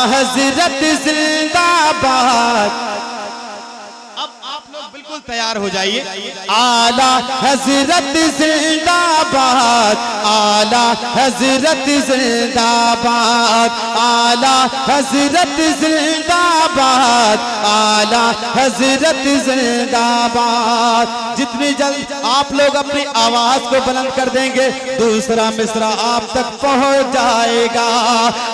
हजरत जिंदाबाद। अब आप लोग बिल्कुल तैयार हो जाइए। आला हजरत जिंदाबाद, आला हजरत जिंदाबाद, आला हजरत जिंदाबाद, आला हजरत जिंदाबाद। जितनी जल्द आप लोग अपनी आवाज को बुलंद कर देंगे दूसरा मिसरा आप तक पहुंच जाएगा।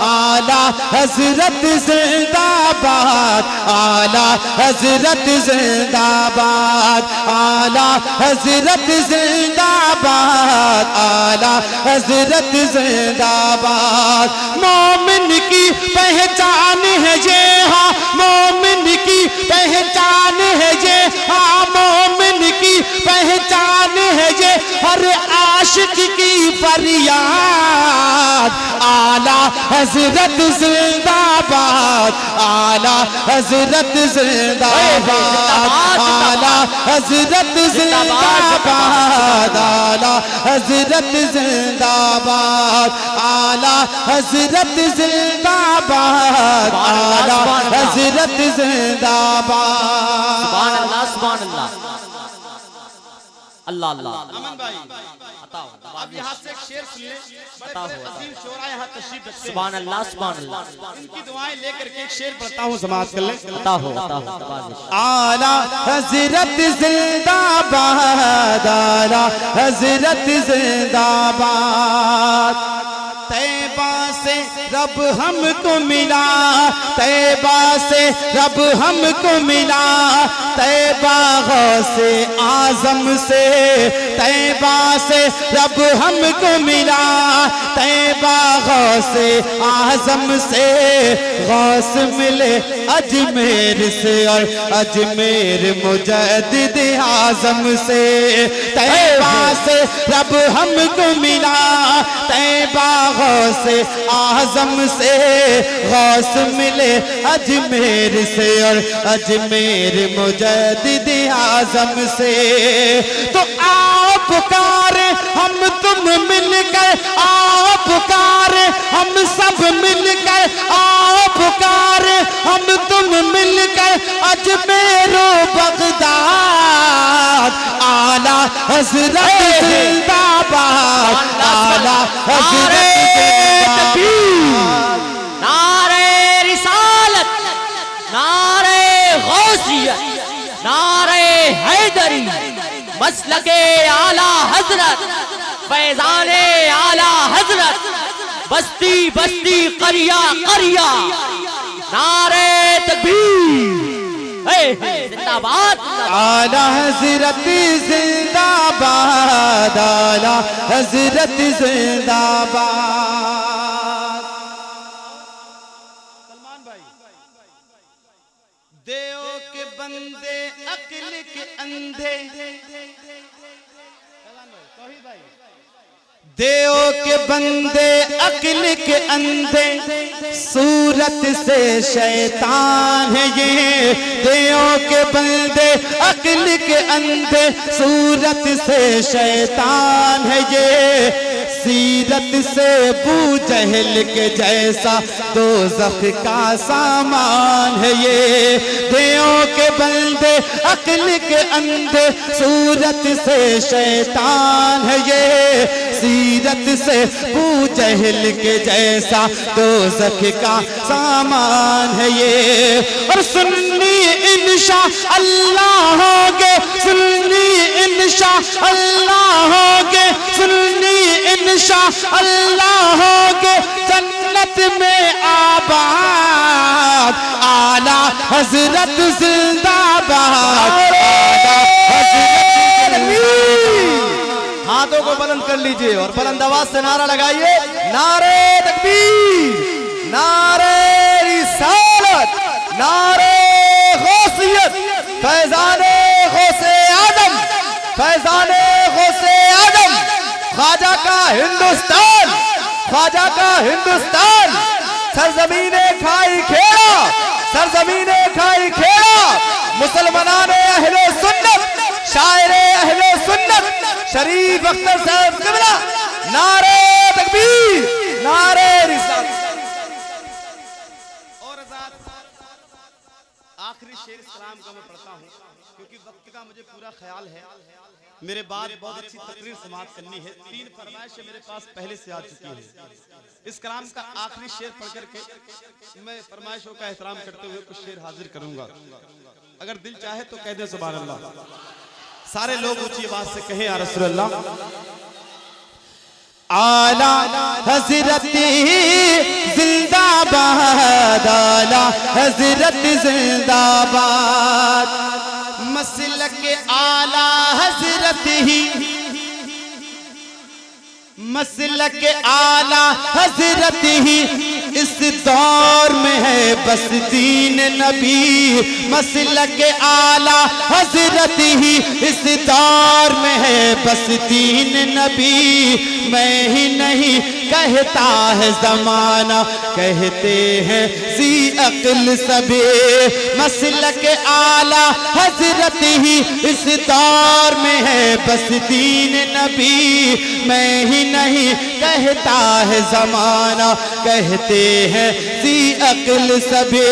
आला हजरत जिंदाबाद, आला हजरत जिंदाबाद, आला हजरत जिंदाबाद, आला हजरत जिंदाबाद। मोमिन की पहचान है ये, हाँ मोमिन की पहचान है ये, हाँ मोमिन की पहचान है ये, हर आशिक की फरियाद। आला हजरत जिंदाबाद, आला हजरत जिंदाबाद, आला हजरत जिंदाबाद, आला हजरत जिंदाबाद, आला हजरत जिंदाबाद, आला हजरत जिंदाबाद। सुभान अल्लाह, सुभान अल्लाह, अल्लाह अल्लाह। अमन भाई अब यहाँ से एक शेर सुनिए। अजीम शोरा यहाँ तशरीफ रखते हैं। सुभान अल्लाह, सुभान अल्लाह। उनकी दुआएं लेकर के एक शेर पढ़ता हूँ, समाज कर ले। आला हजरत जिंदाबाद, आला हजरत जिंदाबाद। तैबा से रब हमको मिला, तैबा से रब हमको मिला, तैबा गौसे आजम से, तैबा से रब हमको मिला, तैबा गौसे आजम से। गौस मिले अजमेर से और अजमेर मुजद्दिद आजम से। तैबा से रब हमको मिला, तैबा गौसे आजम से। गौस मिले अजमेर से और अजमेर मुजद्दिद आजम से। तो आओ पुकारे हम तुम मिलकर, आओ पुकारे हम सब मिलकर, आओ पुकारे हम तुम मिलकर अजमेरो बगदाद। आला हजरत जिंदाबाद, आला हजरत जिंदाबाद। नारे रिसालत, नारे गौसियत, नारे हैदरी, मसलके आला हजरत, फैजाने आला हजरत, बस्ती बस्ती करिया करिया, नारे तकबीर, जिंदाबाद। आला हजरत जिंदाबाद, आला हजरत जिंदाबाद। सलमान भाई, देव के बंदे अक्ल के अंधे, देव के बंदे अक्ल के अंधे, सूरत से शैतान है ये। देव के बंदे अक्ल के अंधे, सूरत से शैतान है ये। सीरत से बू जहल के जैसा दोज़ख का सामान है ये। देव के बंदे अक्ल के अंधे, सूरत से शैतान है ये। सीरत से बू जहल के जैसा दोज़ख का सामान है ये। और सुन्नी इंशा अल्लाह होगे, सुन्नी इंशा अल्लाह होगे, सुन्नी इंशा अल्लाह होगे जन्नत में आबाद। आला हजरत जिंदाबाद, आला हजरत जिंदाबाद। हाथों को बुलंद कर लीजिए और बुलंद आवाज से नारा लगाइए। नारे तकबीर, नारे रिसालत, नारे गौसियत, फैजाने गौसे आजम, फैजाने गौसे आजम। ख्वाजा का हिंदुस्तान, ख्वाजा का हिंदुस्तान। सरजमीने खाई खेड़ा, सरजमीने खाई खेड़ा। मुसलमानाने अहले सुन्नत, शायरे अहले सुन्नत शरीफ अख्तर साहब क़िबला। नारे तकबीर, नारे रिसालत। आखिरी शेर इस कलाम का मैं पढ़ता हूँ क्योंकि वक्त का मुझे पूरा ख्याल है। मेरे बाद बहुत अच्छी तकरीर समाप्त करनी है। 3 फरमाइशें मेरे पास पहले से आ चुकी है। इस कलाम का आखिरी शेर पढ़ करके मैं फरमाइशों का एहतराम करते हुए कुछ शेर हाजिर करूंगा। अगर दिल चाहे तो कह दे सुभान अल्लाह। सारे लोग ऊंची आवाज से कहें या रसूल अल्लाह। आला हजरत जिंदाबाद, आला हजरत जिंदाबाद। मसलक आला हजरत ही, मसलक आला हजरत ही इस दौर में है बस दीन नबी। मसलक आला हजरत ही इस दौर में है बस दीन नबी। मैं ही नहीं कहता है जमाना, कहते हैं सी अक्ल सबे। मसलक आला हजरत ही इस दौर में है बस दीन नबी। मैं ही नहीं कहता है जमाना, कहते हैं सी अक्ल सबे।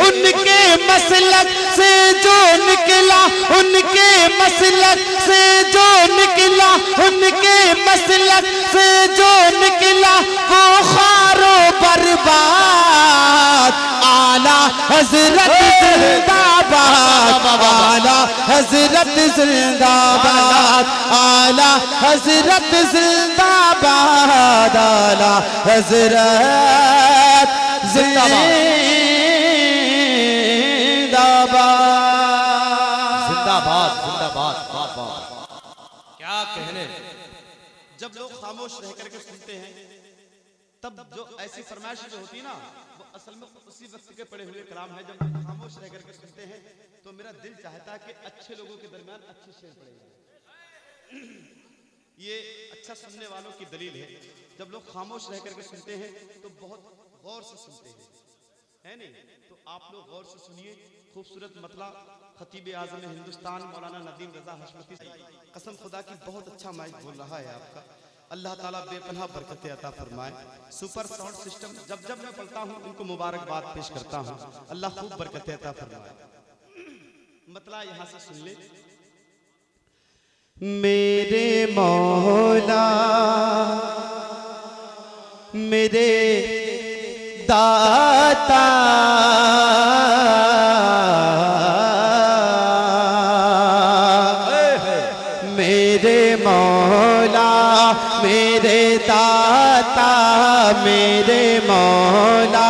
उनके मसलक से जो निकला, उनके मसलक से जो निकला, उनके मसलक से जो निकला वो खारो बर्बाद। आला हजरत जिंदाबाद, आला हजरत जिंदाबाद, आला हजरत जिंदाबाद, आला हजरत जिंदाबाद, जिंदाबाद जिंदाबाद। क्या कहने। जब लोग खामोश रह करके सुनते हैं तब जो ऐसी फरमाइश जो होती है ना वो असल में उसी वक्त के पड़े हुए कलाम है। जब लोग खामोश रह करके सुनते हैं तो मेरा दिल चाहता है कि अच्छे लोगों के दरमियान अच्छे शेर पड़े जाएं। ये अच्छा सुनने वालों की दलील है। जब लोग खामोश रह करके सुनते हैं तो बहुत गौर से सुनते हैं, है नहीं? तो आप लोग गौर से सुनिए। खूबसूरत मतला खतीब आज़म हिंदुस्तान मौलाना नदीम रजा हशमती, कसम खुदा की बहुत अच्छा माइक बोल रहा है आपका। अल्लाह ताला बेपनाह बरकत अता फरमाए। सुपर साउंड सिस्टम जब जब मैं पढ़ता हूँ उनको मुबारकबाद पेश करता हूँ। अल्लाह खूब बरकत अता फरमाए। मतला यहाँ से सुन ले। मेरे मौला मेरे दाता, मेरे मौला मेरे दाता, मेरे मौला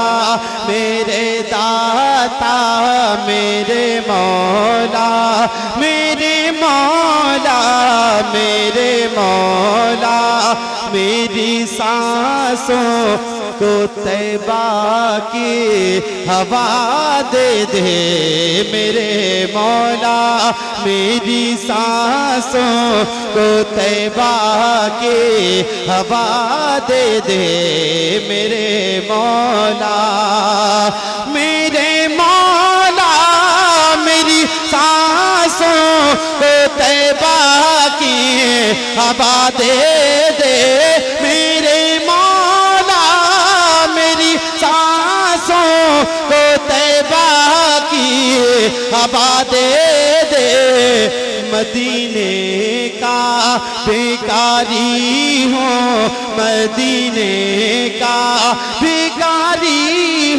मेरे दाता, मेरे मौला मेरे मौला मेरे मौला। मेरी सांसों को तैबा की हवा दे दे मेरे मौला। मेरी सांसों को तैबा की हवा दे दे मेरे मौला। मेरे मौला मेरी सांसों को तैबा की हवा दे दे मेरे मौला। मेरी सांसों को तैबा की हवा दे दे। मदीने का भिखारी हूँ, मदीने का भिखारी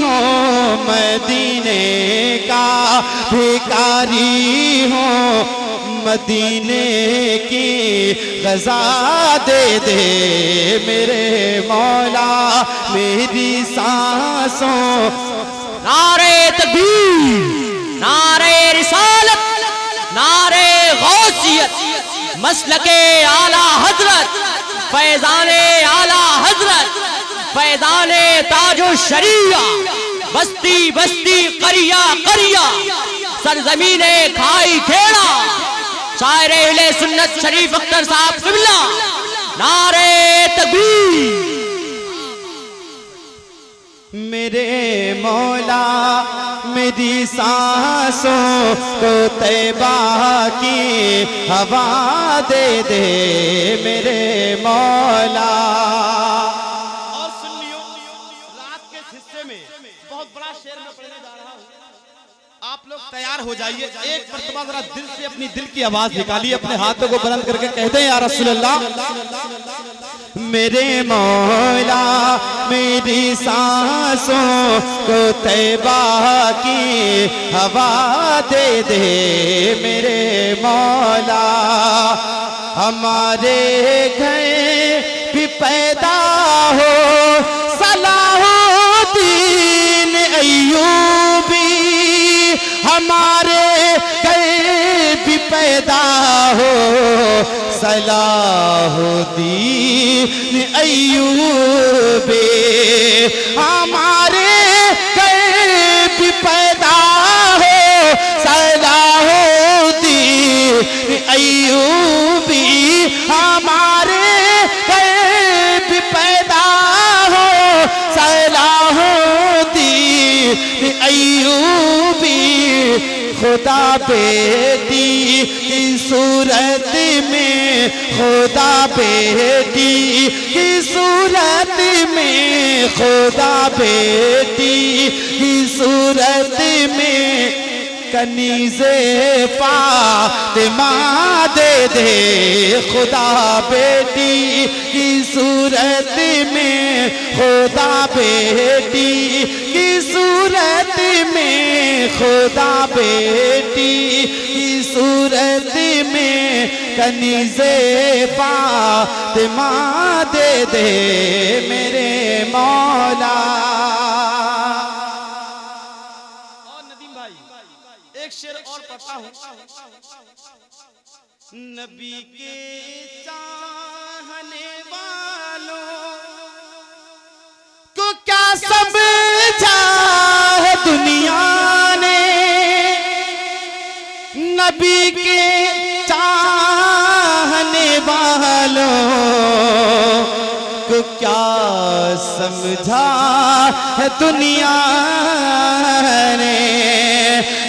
हूँ, मदीने का भिखारी हूँ। मदीने की ग़ज़ा दे दे मेरे मौला। मेरी सांसों। नारे तकबीर, नारे रिसालत, नारे गौसियत, मसलके आला हजरत, फैज़ाने आला हजरत, फैज़ाने ताजो शरिया, बस्ती बस्ती करिया करिया, सरजमीने खाई खेड़ा, शायरे अहले सुन्नत शरीफ अख्तर साहब क़िबला। नारे तकबीर। मेरे मौला मेरी सांसों को तैबा की हवा दे दे मेरे मौला। और सुन लियो, रात के हिस्से में बहुत बड़ा शेर मैं पढ़ने जा रहा हूँ। आप लोग तैयार हो जाइए, एक मर्तबा जरा दिल से अपनी दिल की आवाज निकालिए, अपने हाथों को बुलंद करके कहते हैं या रसूल अल्लाह। मेरे मौला मेरी सांसों को तैबा की हवा दे दे मेरे मौला। हमारे घर भी पैदा हो सलाहुद्दीन अय्यूबी, हमारे घर भी पैदा हो सलाहुद्दीन अय्यूबी, हमारे घर भी पैदा हो सलाहुद्दीन अय्यूबी, हमारे घर भी पैदा हो सलाहुद्दीन अय्यूबी। खुदा बेटी की सूरत में, खुदा बेटी की सूरत में, खुदा बेटी की सूरत में कनीज़े फातिमा दे दे। खुदा बेटी की सूरत में, खुदा बेटी की सूरत में, खुदा बेटी की सूरत में कनीज़े फातिमा दे दे मेरे मौला। एक शेर और पढ़ता हूं। नबी के चाहने वालों को क्या समझा है दुनिया ने, नबी के चाहने वालों को क्या समझा है दुनिया ने,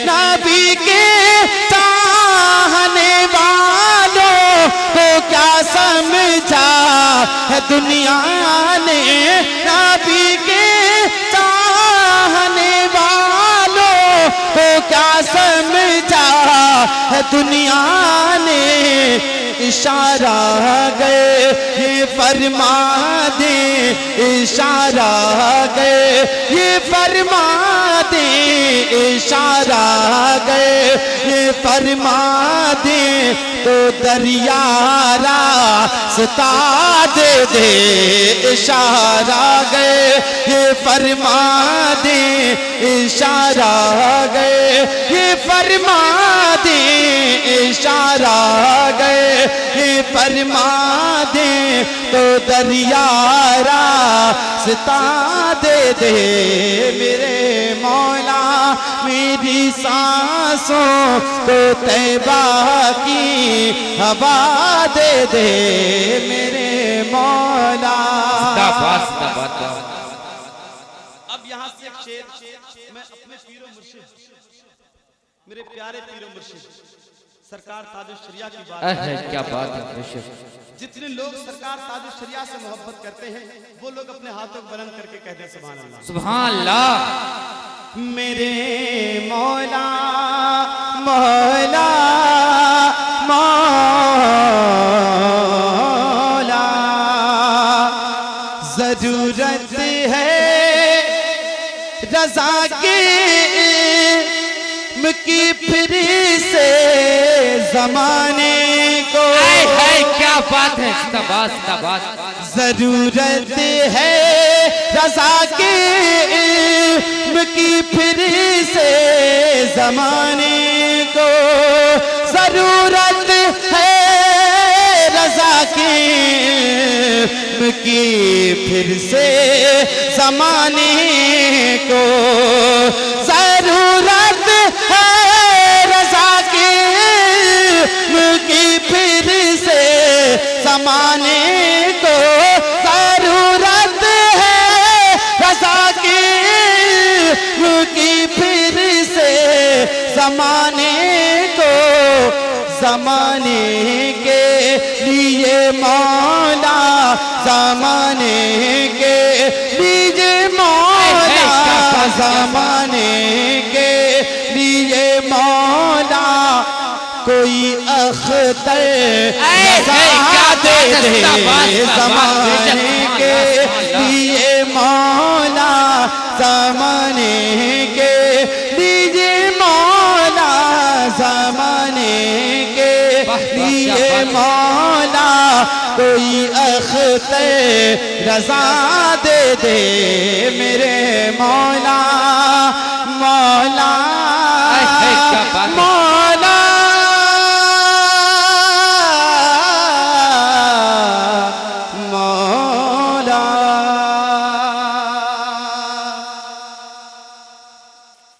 नबी के चाहने वालों को क्या समझा है दुनिया ने, नबी के चाहने वालों को क्या समझा है दुनिया ने। इशारा गए ये फरमा दे, इशारा गए ये फरमा दे, इशारा गए ये फरमा दे तो दरिया रास्ता दे दे। इशारा गए ये फरमा दे, इशारा गए ये फरमा दे, इशारा गए ये फरमा दे तो दरिया रास्ता दे दे मेरे मौला। मेरी सांसों को तैबा की हवा दे दे मेरे मौला। अब यहाँ से एक शेर मैं अपने पीरो मुर्शिद, मेरे प्यारे पीरो मुर्शिद सरकार ताजुश शरिया की बात है। क्या बात है। जितने लोग सरकार ताजुश शरिया से मोहब्बत करते हैं वो लोग अपने हाथों को बुलंद करके कहते हैं सुभान अल्लाह। सुभान अल्लाह। मेरे मौला मौला मौला, जरूरत है रज़ा के की फिर से जमाने को। क्या बात है। बात जरूरत है रज़ा के की फिर से जमाने को, जरूरत है रज़ा के की फिर से जमाने को, जरूरत है रज़ा के फिर से जमाने को, जरूरत है रज़ा के फिर से जमाने को। जमाने के लिए मौला, जमाने के लिए मौला, जमाने के लिए कोई अख्तर क्या रजा दे बात है, दे ज़माने के लिए मौला, ज़माने के लिए मौला, ज़माने के लिए मौला, कोई अख्तर रजा दे दे मेरे मौला।